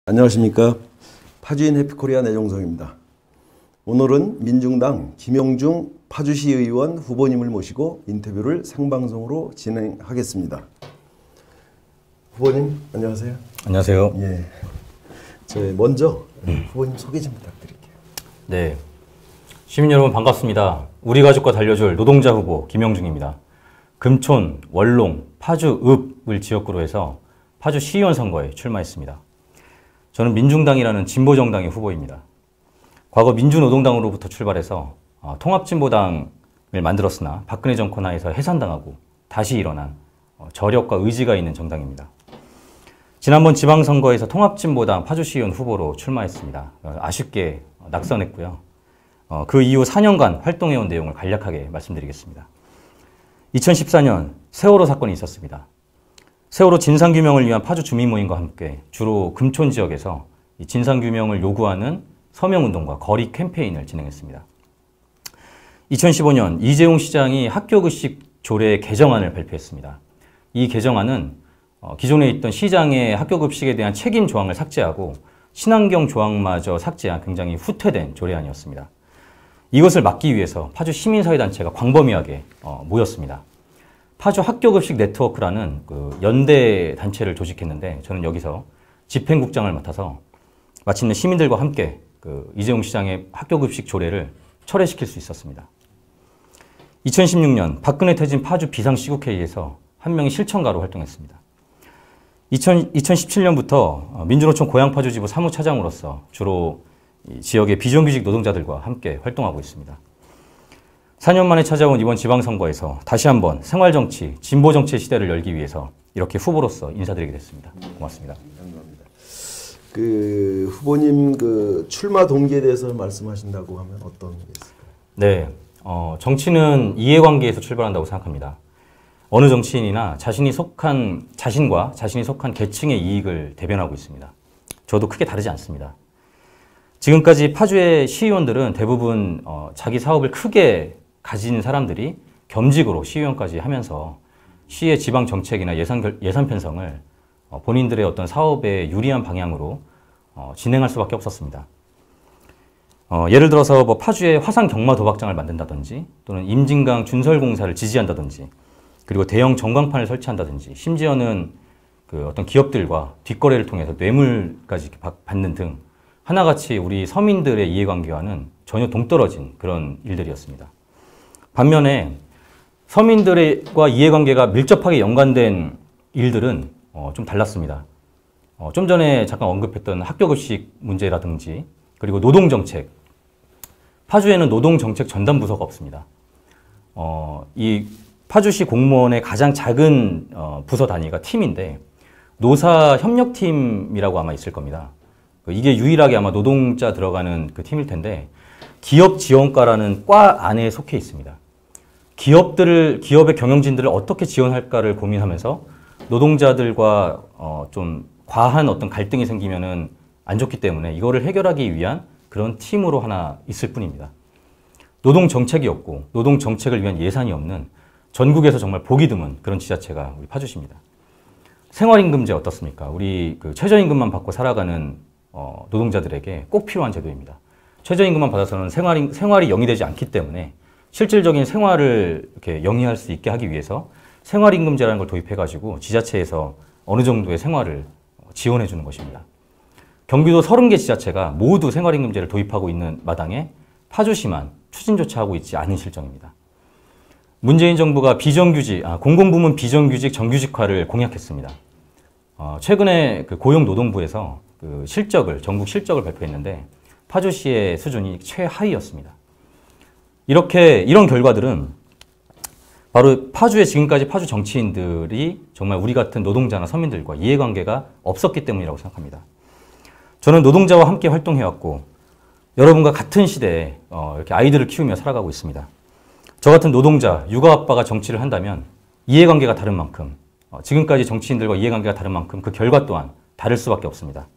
안녕하십니까. 파주인 해피코리아 내정성입니다. 오늘은 민중당 김영중 파주시 의원 후보님을 모시고 인터뷰를 생방송으로 진행하겠습니다. 후보님 안녕하세요. 안녕하세요. 예. 먼저 후보님 소개 좀 부탁드릴게요. 네, 시민 여러분 반갑습니다. 우리 가족과 달려줄 노동자 후보 김영중입니다. 금촌, 원롱, 파주, 읍을 지역구로 해서 파주 시의원 선거에 출마했습니다. 저는 민중당이라는 진보정당의 후보입니다. 과거 민주노동당으로부터 출발해서 통합진보당을 만들었으나 박근혜 정권 하에서 해산당하고 다시 일어난 저력과 의지가 있는 정당입니다. 지난번 지방선거에서 통합진보당 파주시의원 후보로 출마했습니다. 아쉽게 낙선했고요. 그 이후 4년간 활동해온 내용을 간략하게 말씀드리겠습니다. 2014년 세월호 사건이 있었습니다. 세월호 진상규명을 위한 파주 주민모임과 함께 주로 금촌 지역에서 이 진상규명을 요구하는 서명운동과 거리 캠페인을 진행했습니다. 2015년 이재용 시장이 학교급식 조례 개정안을 발표했습니다. 이 개정안은 기존에 있던 시장의 학교급식에 대한 책임 조항을 삭제하고 친환경 조항마저 삭제한 굉장히 후퇴된 조례안이었습니다. 이것을 막기 위해서 파주 시민사회단체가 광범위하게 모였습니다. 파주 학교급식 네트워크라는 그 연대 단체를 조직했는데 저는 여기서 집행국장을 맡아서 마침내 시민들과 함께 그 이재용 시장의 학교급식 조례를 철회시킬 수 있었습니다. 2016년 박근혜 퇴진 파주 비상시국회의에서 한 명의 실천가로 활동했습니다. 2017년부터 민주노총 고양파주지부 사무차장으로서 주로 이 지역의 비정규직 노동자들과 함께 활동하고 있습니다. 4년 만에 찾아온 이번 지방선거에서 다시 한번 생활정치, 진보정치의 시대를 열기 위해서 이렇게 후보로서 인사드리게 됐습니다. 고맙습니다. 감사합니다. 후보님 출마 동기에 대해서 말씀하신다고 하면 어떤 게 있을까요? 네, 정치는 이해관계에서 출발한다고 생각합니다. 어느 정치인이나 자신과 자신이 속한 계층의 이익을 대변하고 있습니다. 저도 크게 다르지 않습니다. 지금까지 파주의 시의원들은 대부분 자기 사업을 크게 가진 사람들이 겸직으로 시의원까지 하면서 시의 지방 정책이나 예산 편성을 본인들의 어떤 사업에 유리한 방향으로 진행할 수밖에 없었습니다. 예를 들어서 파주에 화산 경마 도박장을 만든다든지 또는 임진강 준설공사를 지지한다든지 그리고 대형 전광판을 설치한다든지 심지어는 어떤 기업들과 뒷거래를 통해서 뇌물까지 받는 등 하나같이 우리 서민들의 이해관계와는 전혀 동떨어진 그런 일들이었습니다. 반면에 서민들과 이해관계가 밀접하게 연관된 일들은 좀 달랐습니다. 좀 전에 잠깐 언급했던 학교급식 문제라든지 그리고 노동정책. 파주에는 노동정책 전담부서가 없습니다. 이 파주시 공무원의 가장 작은 부서 단위가 팀인데 노사협력팀이라고 아마 있을 겁니다. 이게 유일하게 아마 노동자 들어가는 그 팀일 텐데 기업지원과라는 과 안에 속해 있습니다. 기업의 경영진들을 어떻게 지원할까를 고민하면서 노동자들과 좀 과한 어떤 갈등이 생기면은 안 좋기 때문에 이거를 해결하기 위한 그런 팀으로 하나 있을 뿐입니다. 노동정책이 없고 노동정책을 위한 예산이 없는 전국에서 정말 보기 드문 그런 지자체가 우리 파주시입니다. 생활임금제 어떻습니까? 우리 최저임금만 받고 살아가는 노동자들에게 꼭 필요한 제도입니다. 최저임금만 받아서는 생활이 영위되지 않기 때문에 실질적인 생활을 이렇게 영위할 수 있게 하기 위해서 생활임금제라는 걸 도입해가지고 지자체에서 어느 정도의 생활을 지원해 주는 것입니다. 경기도 30개 지자체가 모두 생활임금제를 도입하고 있는 마당에 파주시만 추진조차 하고 있지 않은 실정입니다. 문재인 정부가 공공부문 비정규직 정규직화를 공약했습니다. 최근에 고용노동부에서 전국 실적을 발표했는데 파주시의 수준이 최하위였습니다. 이런 결과들은 바로 지금까지 파주 정치인들이 정말 우리 같은 노동자나 서민들과 이해관계가 없었기 때문이라고 생각합니다. 저는 노동자와 함께 활동해왔고 여러분과 같은 시대에 이렇게 아이들을 키우며 살아가고 있습니다. 저 같은 노동자, 육아 아빠가 정치를 한다면 이해관계가 다른 만큼 지금까지 정치인들과 이해관계가 다른 만큼 그 결과 또한 다를 수밖에 없습니다.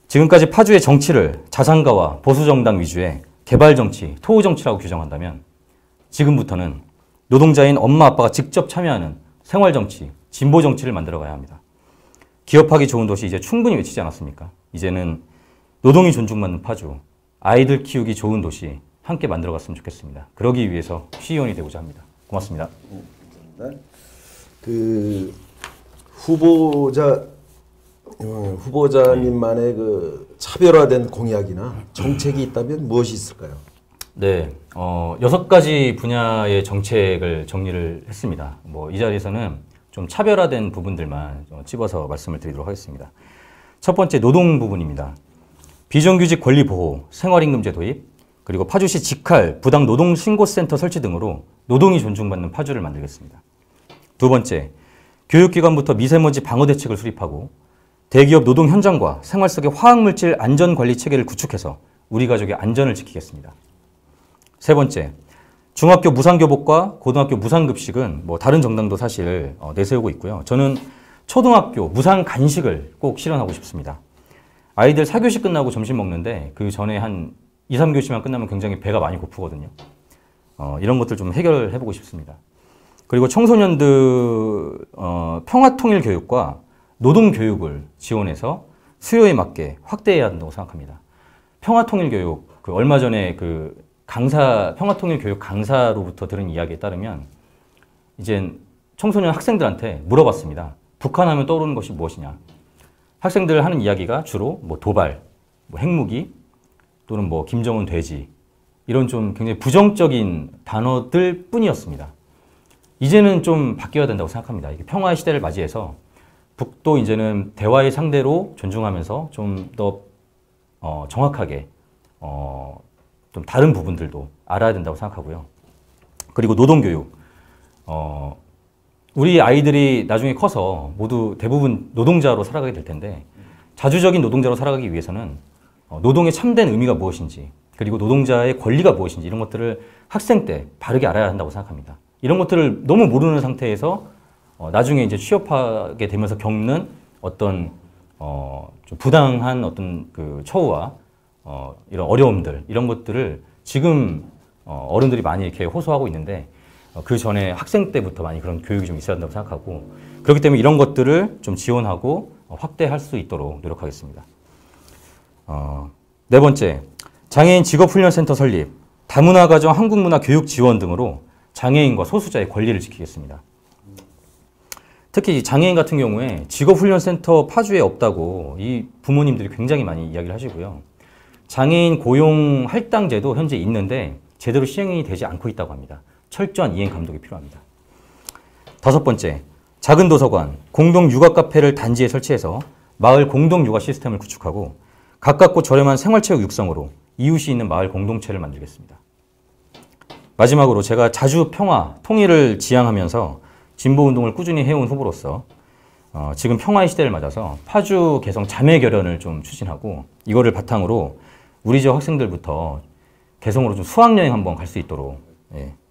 지금까지 파주의 정치를 자산가와 보수정당 위주의 개발정치, 토호정치라고 규정한다면 지금부터는 노동자인 엄마 아빠가 직접 참여하는 생활정치, 진보정치를 만들어가야 합니다. 기업하기 좋은 도시 이제 충분히 외치지 않았습니까? 이제는 노동이 존중받는 파주, 아이들 키우기 좋은 도시 함께 만들어갔으면 좋겠습니다. 그러기 위해서 시의원이 되고자 합니다. 고맙습니다. 감사합니다. 그 후보자님만의 그 차별화된 공약이나 정책이 있다면 무엇이 있을까요? 네, 6가지 분야의 정책을 정리를 했습니다. 뭐 이 자리에서는 좀 차별화된 부분들만 찝어서 말씀을 드리도록 하겠습니다. 첫 번째 노동 부분입니다. 비정규직 권리 보호, 생활임금제 도입, 그리고 파주시 직할 부당 노동 신고센터 설치 등으로 노동이 존중받는 파주를 만들겠습니다. 두 번째, 교육기관부터 미세먼지 방어 대책을 수립하고 대기업 노동 현장과 생활 속의 화학물질 안전관리 체계를 구축해서 우리 가족의 안전을 지키겠습니다. 세 번째, 중학교 무상교복과 고등학교 무상급식은 뭐 다른 정당도 사실 내세우고 있고요. 저는 초등학교 무상간식을 꼭 실현하고 싶습니다. 아이들 4교시 끝나고 점심 먹는데 그 전에 한 2, 3교시만 끝나면 굉장히 배가 많이 고프거든요. 이런 것들 좀 해결해보고 싶습니다. 그리고 청소년들 평화통일교육과 노동교육을 지원해서 수요에 맞게 확대해야 한다고 생각합니다. 평화통일교육, 얼마 전에 평화통일교육 강사로부터 들은 이야기에 따르면 이젠 청소년 학생들한테 물어봤습니다. 북한하면 떠오르는 것이 무엇이냐. 학생들 하는 이야기가 주로 뭐 도발, 뭐 핵무기, 또는 뭐 김정은 돼지 이런 좀 굉장히 부정적인 단어들 뿐이었습니다. 이제는 좀 바뀌어야 된다고 생각합니다. 이게 평화의 시대를 맞이해서 북도 이제는 대화의 상대로 존중하면서 좀 더 정확하게 좀 다른 부분들도 알아야 된다고 생각하고요. 그리고 노동교육. 우리 아이들이 나중에 커서 모두 대부분 노동자로 살아가게 될 텐데 자주적인 노동자로 살아가기 위해서는 노동의 참된 의미가 무엇인지 그리고 노동자의 권리가 무엇인지 이런 것들을 학생 때 바르게 알아야 한다고 생각합니다. 이런 것들을 너무 모르는 상태에서 나중에 이제 취업하게 되면서 겪는 어떤 좀 부당한 어떤 그 처우와 이런 어려움들 이런 것들을 지금 어른들이 많이 이렇게 호소하고 있는데 그 전에 학생 때부터 많이 그런 교육이 좀 있어야 한다고 생각하고 그렇기 때문에 이런 것들을 좀 지원하고 확대할 수 있도록 노력하겠습니다. 네 번째, 장애인 직업훈련센터 설립, 다문화가정 한국문화 교육 지원 등으로 장애인과 소수자의 권리를 지키겠습니다. 특히 장애인 같은 경우에 직업훈련센터 파주에 없다고 이 부모님들이 굉장히 많이 이야기를 하시고요. 장애인 고용 할당제도 현재 있는데 제대로 시행이 되지 않고 있다고 합니다. 철저한 이행 감독이 필요합니다. 다섯 번째, 작은 도서관, 공동 육아 카페를 단지에 설치해서 마을 공동 육아 시스템을 구축하고 가깝고 저렴한 생활체육 육성으로 이웃이 있는 마을 공동체를 만들겠습니다. 마지막으로 제가 자주 평화, 통일을 지향하면서 진보운동을 꾸준히 해온 후보로서 지금 평화의 시대를 맞아서 파주 개성 자매결연을 좀 추진하고 이거를 바탕으로 우리 지역 학생들부터 개성으로 좀 수학여행 한번 갈 수 있도록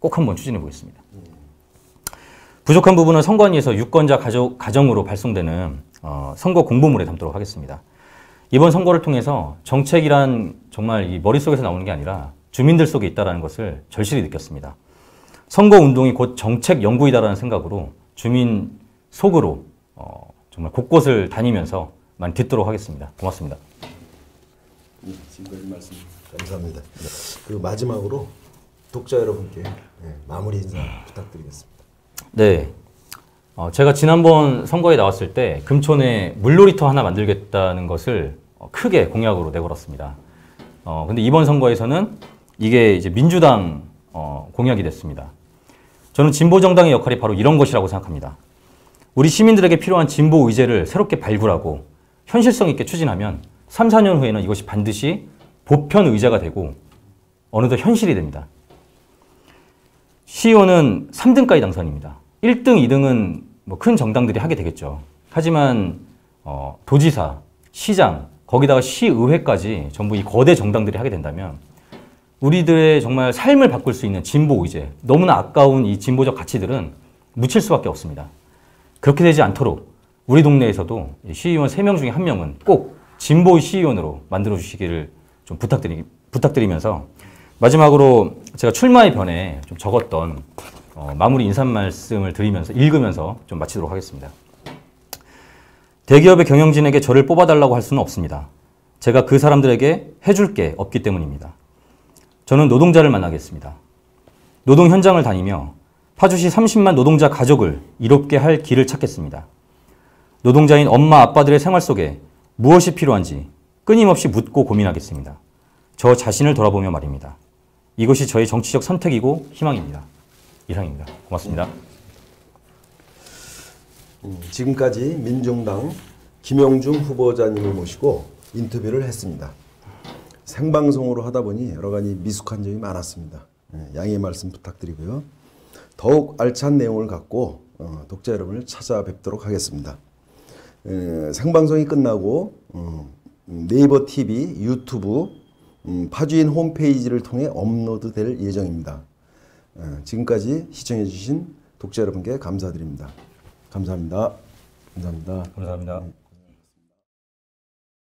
꼭 한번 추진해 보겠습니다. 부족한 부분은 선관위에서 유권자 가정으로 발송되는 선거 공보물에 담도록 하겠습니다. 이번 선거를 통해서 정책이란 정말 이 머릿속에서 나오는 게 아니라 주민들 속에 있다는 것을 절실히 느꼈습니다. 선거운동이 곧 정책 연구이다라는 생각으로 주민 속으로 정말 곳곳을 다니면서 많이 듣도록 하겠습니다. 고맙습니다. 지금까지 말씀 감사합니다. 그 마지막으로 독자 여러분께 마무리 인사 부탁드리겠습니다. 네, 제가 지난번 선거에 나왔을 때 금촌에 물놀이터 하나 만들겠다는 것을 크게 공약으로 내걸었습니다. 근데 이번 선거에서는 이게 이제 민주당 공약이 됐습니다. 저는 진보정당의 역할이 바로 이런 것이라고 생각합니다. 우리 시민들에게 필요한 진보 의제를 새롭게 발굴하고 현실성 있게 추진하면 3, 4년 후에는 이것이 반드시 보편 의제가 되고 어느덧 현실이 됩니다. 시의원은 3등까지 당선입니다. 1등, 2등은 뭐 큰 정당들이 하게 되겠죠. 하지만 도지사, 시장, 거기다가 시의회까지 전부 이 거대 정당들이 하게 된다면 우리들의 정말 삶을 바꿀 수 있는 진보 의제, 너무나 아까운 이 진보적 가치들은 묻힐 수밖에 없습니다. 그렇게 되지 않도록 우리 동네에서도 시의원 3명 중에 1명은 꼭 진보의 시의원으로 만들어 주시기를 좀 부탁드리면서 마지막으로 제가 출마의 변에 좀 적었던 마무리 인사 말씀을 읽으면서 좀 마치도록 하겠습니다. 대기업의 경영진에게 저를 뽑아달라고 할 수는 없습니다. 제가 그 사람들에게 해줄 게 없기 때문입니다. 저는 노동자를 만나겠습니다. 노동 현장을 다니며 파주시 30만 노동자 가족을 이롭게 할 길을 찾겠습니다. 노동자인 엄마, 아빠들의 생활 속에 무엇이 필요한지 끊임없이 묻고 고민하겠습니다. 저 자신을 돌아보며 말입니다. 이것이 저의 정치적 선택이고 희망입니다. 이상입니다. 고맙습니다. 지금까지 민중당 김영중 후보자님을 모시고 인터뷰를 했습니다. 생방송으로 하다 보니 여러 가지 미숙한 점이 많았습니다. 양해의 말씀 부탁드리고요. 더욱 알찬 내용을 갖고 독자 여러분을 찾아뵙도록 하겠습니다. 생방송이 끝나고 네이버 TV, 유튜브, 파주인 홈페이지를 통해 업로드될 예정입니다. 지금까지 시청해주신 독자 여러분께 감사드립니다. 감사합니다. 감사합니다. 감사합니다.